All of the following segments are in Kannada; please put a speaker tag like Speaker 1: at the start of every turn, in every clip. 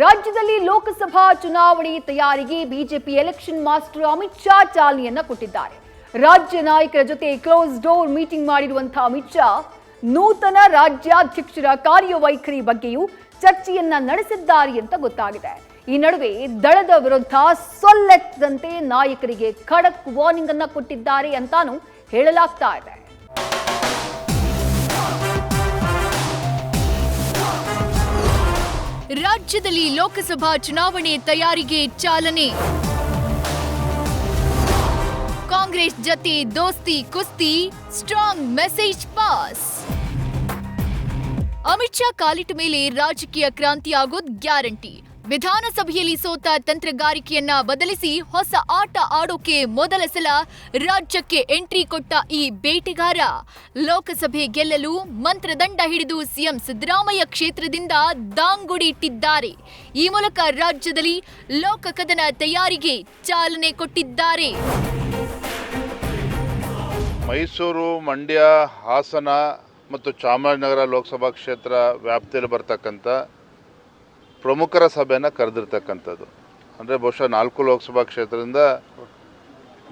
Speaker 1: ರಾಜ್ಯದಲ್ಲಿ ಲೋಕಸಭಾ ಚುನಾವಣೆ ತಯಾರಿಗೆ BJP election master Amit Shah ಚಾಲನೆಯನ್ನ ಕೊಟ್ಟಿದ್ದಾರೆ. ರಾಜ್ಯ ನಾಯಕರ ಜೊತೆ ಕ್ಲೋಸ್ ಡೋರ್ ಮೀಟಿಂಗ್ ಮಾಡಿರುವಂತಹ ಅಮಿತ್ ಶಾ ನೂತನ ರಾಜ್ಯಾಧ್ಯಕ್ಷರ ಕಾರ್ಯವೈಖರಿ ಬಗ್ಗೆಯೂ ಚರ್ಚೆಯನ್ನ ನಡೆಸಿದ್ದಾರೆ ಅಂತ ಗೊತ್ತಾಗಿದೆ. ಈ ನಡುವೆ ದಳದ ವಿರುದ್ಧ ಸೊಲ್ಲೆತ್ತದಂತೆ ನಾಯಕರಿಗೆ ಖಡಕ್ ವಾರ್ನಿಂಗ್ ಅನ್ನ ಕೊಟ್ಟಿದ್ದಾರೆ ಅಂತಾನೂ ಹೇಳಲಾಗ್ತಾ ಇದೆ.
Speaker 2: ರಾಜ್ಯದಲ್ಲಿ ಲೋಕಸಭಾ ಚುನಾವಣೆ ತಯಾರಿಗೆ ಚಾಲನೆ. ಕಾಂಗ್ರೆಸ್ ಜತೆ ದೋಸ್ತಿ ಕುಸ್ತಿ, strong message pass. Amit Shah ಕಾಲಿಟ್ಟ ಮೇಲೆ ರಾಜಕೀಯ ಕ್ರಾಂತಿ ಆಗೋದು ಗ್ಯಾರಂಟಿ. ವಿಧಾನಸಭೆಯಲ್ಲಿ ಸೋತ ತಂತ್ರಗಾರಿಕೆಯನ್ನ ಬದಲಿಸಿ ಹೊಸ ಆಟ ಆಡೋಕೆ ಮೊದಲ ಸಲ ರಾಜ್ಯಕ್ಕೆ ಎಂಟ್ರಿ ಕೊಟ್ಟ ಈ ಬೇಟೆಗಾರ ಲೋಕಸಭೆ ಗೆಲ್ಲಲು ಮಂತ್ರದಂಡ ಹಿಡಿದು ಸಿಎಂ ಸಿದ್ದರಾಮಯ್ಯ ಕ್ಷೇತ್ರದಿಂದ ದಾಂಗುಡಿ ಇಟ್ಟಿದ್ದಾರೆ. ಈ ಮೂಲಕ ರಾಜ್ಯದಲ್ಲಿ ಲೋಕಕದನ ತಯಾರಿಗೆ ಚಾಲನೆ ಕೊಟ್ಟಿದ್ದಾರೆ.
Speaker 3: ಮೈಸೂರು, ಮಂಡ್ಯ, ಹಾಸನ ಮತ್ತು ಚಾಮರಾಜನಗರ ಲೋಕಸಭಾ ಕ್ಷೇತ್ರ ವ್ಯಾಪ್ತಿಯಲ್ಲಿ ಬರ್ತಕ್ಕಂಥ ಪ್ರಮುಖರ ಸಭೆಯನ್ನು ಕರೆದಿರ್ತಕ್ಕಂಥದ್ದು. ಅಂದರೆ ಬಹುಶಃ 4 ಲೋಕಸಭಾ ಕ್ಷೇತ್ರದಿಂದ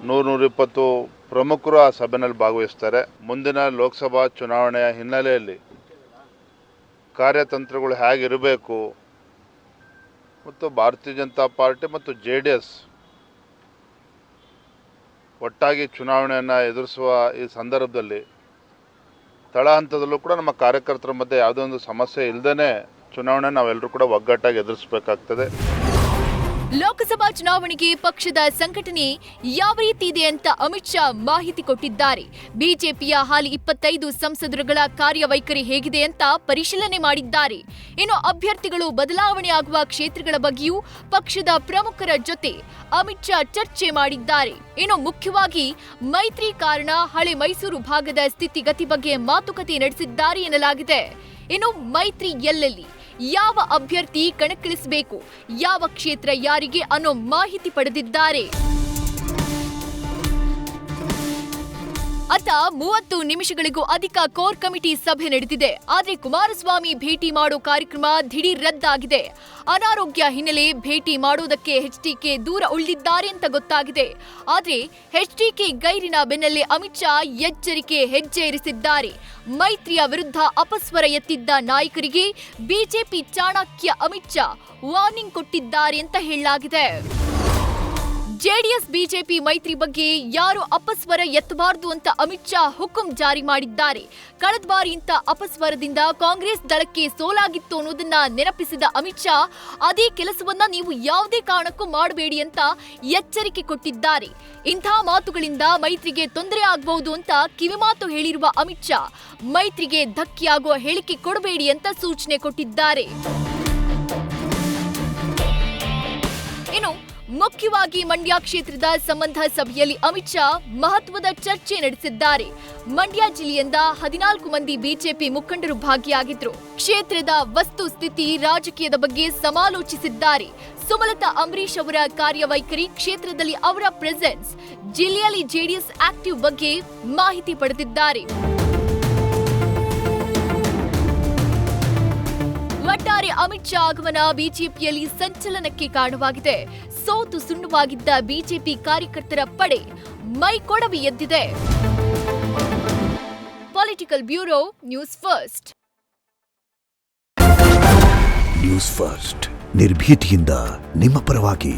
Speaker 3: 100-120 ಪ್ರಮುಖರು ಆ ಸಭೆಯಲ್ಲಿ ಭಾಗವಹಿಸ್ತಾರೆ. ಮುಂದಿನ ಲೋಕಸಭಾ ಚುನಾವಣೆಯ ಹಿನ್ನೆಲೆಯಲ್ಲಿ ಕಾರ್ಯತಂತ್ರಗಳು ಹೇಗಿರಬೇಕು ಮತ್ತು ಭಾರತೀಯ ಜನತಾ ಪಾರ್ಟಿ ಮತ್ತು JDS ಒಟ್ಟಾಗಿ ಚುನಾವಣೆಯನ್ನು ಎದುರಿಸುವ ಈ ಸಂದರ್ಭದಲ್ಲಿ ತಳ ಹಂತದಲ್ಲೂ ಕೂಡ ನಮ್ಮ ಕಾರ್ಯಕರ್ತರ ಮಧ್ಯೆ ಯಾವುದೋ ಒಂದು ಸಮಸ್ಯೆ ಇಲ್ಲದೇ ಚುನಾವಣೆ ನಾವೆಲ್ಲರೂ ಕೂಡ ಒಗ್ಗಟ್ಟಾಗಿ ಎದುರಿಸಬೇಕಾಗ್ತದೆ.
Speaker 2: ಲೋಕಸಭಾ ಚುನಾವಣೆಗೆ ಪಕ್ಷದ ಸಂಘಟನೆ ಯಾವ ರೀತಿ ಇದೆ ಅಂತ ಅಮಿತ್ ಶಾ ಮಾಹಿತಿ ಕೊಟ್ಟಿದ್ದಾರೆ. ಬಿಜೆಪಿಯ ಹಾಲಿ 25 ಸಂಸದರುಗಳ ಕಾರ್ಯವೈಖರಿ ಹೇಗಿದೆ ಅಂತ ಪರಿಶೀಲನೆ ಮಾಡಿದ್ದಾರೆ. ಇನ್ನು ಅಭ್ಯರ್ಥಿಗಳು ಬದಲಾವಣೆ ಆಗುವ ಕ್ಷೇತ್ರಗಳ ಬಗ್ಗೆಯೂ ಪಕ್ಷದ ಪ್ರಮುಖರ ಜೊತೆ ಅಮಿತ್ ಶಾ ಚರ್ಚೆ ಮಾಡಿದ್ದಾರೆ. ಇನ್ನು ಮುಖ್ಯವಾಗಿ ಮೈತ್ರಿ ಕಾರಣ ಹಳೆ ಮೈಸೂರು ಭಾಗದ ಸ್ಥಿತಿಗತಿ ಬಗ್ಗೆ ಮಾತುಕತೆ ನಡೆಸಿದ್ದಾರೆ ಎನ್ನಲಾಗಿದೆ. ಇನ್ನು ಮೈತ್ರಿ ಎಲ್ಲೆಲ್ಲಿ, ಯಾವ ಅಭ್ಯರ್ಥಿ ಕಣಕ್ಕಿಳಿಸಬೇಕು, ಯಾವ ಕ್ಷೇತ್ರ ಯಾರಿಗೆ ಅನ್ನೋ ಮಾಹಿತಿ ಪಡೆದಿದ್ದಾರೆ. ಅತ್ತ 30 ನಿಮಿಷಗಳಿಗೂ ಅಧಿಕ ಕೋರ್ ಕಮಿಟಿ ಸಭೆ ನಡೆದಿದೆ. ಆದ್ರೆ ಕುಮಾರಸ್ವಾಮಿ ಭೇಟಿ ಮಾಡೋ ಕಾರ್ಯಕ್ರಮ ದಿಢೀರ್ ರದ್ದಾಗಿದೆ. ಅನಾರೋಗ್ಯ ಹಿನ್ನೆಲೆ ಭೇಟಿ ಮಾಡೋದಕ್ಕೆ HDK ದೂರ ಉಳಿದಿದ್ದಾರೆ ಅಂತ ಗೊತ್ತಾಗಿದೆ. ಆದ್ರೆ HDK ಗೈರಿನ ಬೆನ್ನಲ್ಲೇ ಅಮಿತ್ ಶಾ ಎಚ್ಚರಿಕೆ ಹೆಜ್ಜೆ ಇರಿಸಿದ್ದಾರೆ. ಮೈತ್ರಿಯ ವಿರುದ್ಧ ಅಪಸ್ವರ ಎತ್ತಿದ್ದ ನಾಯಕರಿಗೆ ಬಿಜೆಪಿ ಚಾಣಕ್ಯ ಅಮಿತ್ ಶಾ ವಾರ್ನಿಂಗ್ ಕೊಟ್ಟಿದ್ದಾರೆ ಅಂತ ಹೇಳಲಾಗಿದೆ. JDS ಬಿಜೆಪಿ ಮೈತ್ರಿ ಬಗ್ಗೆ ಯಾರು ಅಪಸ್ವರ ಎತ್ತಬಾರದು ಅಂತ ಅಮಿತ್ ಶಾ ಹುಕುಂ ಜಾರಿ ಮಾಡಿದ್ದಾರೆ. ಕಳೆದ ಬಾರಿ ಇಂಥ ಅಪಸ್ವರದಿಂದ ಕಾಂಗ್ರೆಸ್ ದಳಕ್ಕೆ ಸೋಲಾಗಿತ್ತು ಅನ್ನೋದನ್ನ ನೆನಪಿಸಿದ ಅಮಿತ್ ಶಾ ಅದೇ ಕೆಲಸವನ್ನ ನೀವು ಯಾವುದೇ ಕಾರಣಕ್ಕೂ ಮಾಡಬೇಡಿ ಅಂತ ಎಚ್ಚರಿಕೆ ಕೊಟ್ಟಿದ್ದಾರೆ. ಇಂಥ ಮಾತುಗಳಿಂದ ಮೈತ್ರಿಗೆ ತೊಂದರೆ ಆಗಬಹುದು ಅಂತ ಕಿವಿಮಾತು ಹೇಳಿರುವ ಅಮಿತ್ ಶಾ ಮೈತ್ರಿಗೆ ಧಕ್ಕೆಯಾಗುವ ಹೇಳಿಕೆ ಕೊಡಬೇಡಿ ಅಂತ ಸೂಚನೆ ಕೊಟ್ಟಿದ್ದಾರೆ. ಇನ್ನು ಮುಖ್ಯವಾಗಿ ಮಂಡ್ಯ ಕ್ಷೇತ್ರದ ಸಂಬಂಧ ಸಭೆಯಲ್ಲಿ ಅಮಿತ್ ಶಾ ಮಹತ್ವದ ಚರ್ಚೆ ನಡೆಸಿದ್ದಾರೆ. ಮಂಡ್ಯ ಜಿಲ್ಲೆಯಿಂದ 14 ಮಂದಿ ಬಿಜೆಪಿ ಮುಖಂಡರು ಭಾಗಿಯಾಗಿದ್ರು. ಕ್ಷೇತ್ರದ ವಸ್ತು ಸ್ಥಿತಿ, ರಾಜಕೀಯದ ಬಗ್ಗೆ ಸಮಾಲೋಚಿಸಿದ್ದಾರೆ. ಸುಮಲತಾ ಅಂಬರೀಶ್ ಅವರ ಕಾರ್ಯವೈಖರಿ, ಕ್ಷೇತ್ರದಲ್ಲಿ ಅವರ ಪ್ರೆಸೆನ್ಸ್, ಜಿಲ್ಲೆಯಲ್ಲಿ JDS ಆಕ್ಟಿವ್ ಬಗ್ಗೆ ಮಾಹಿತಿ ಪಡೆದಿದ್ದಾರೆ. ಒಟ್ಟಾರೆ ಅಮಿತ್ ಶಾ ಆಗಮನ ಬಿಜೆಪಿಯಲ್ಲಿ ಸಂಚಲನಕ್ಕೆ ಕಾರಣವಾಗಿದೆ. ಸೋತು ಸುಣ್ಣವಾಗಿದ್ದ ಬಿಜೆಪಿ ಕಾರ್ಯಕರ್ತರ ಪಡೆ ಮೈಕೊಡವಿ ಎದ್ದಿದೆ. Political bureau, news first.
Speaker 4: News first ನಿರ್ಭೀತಿಯಿಂದ ನಿಮ್ಮ ಪರವಾಗಿ.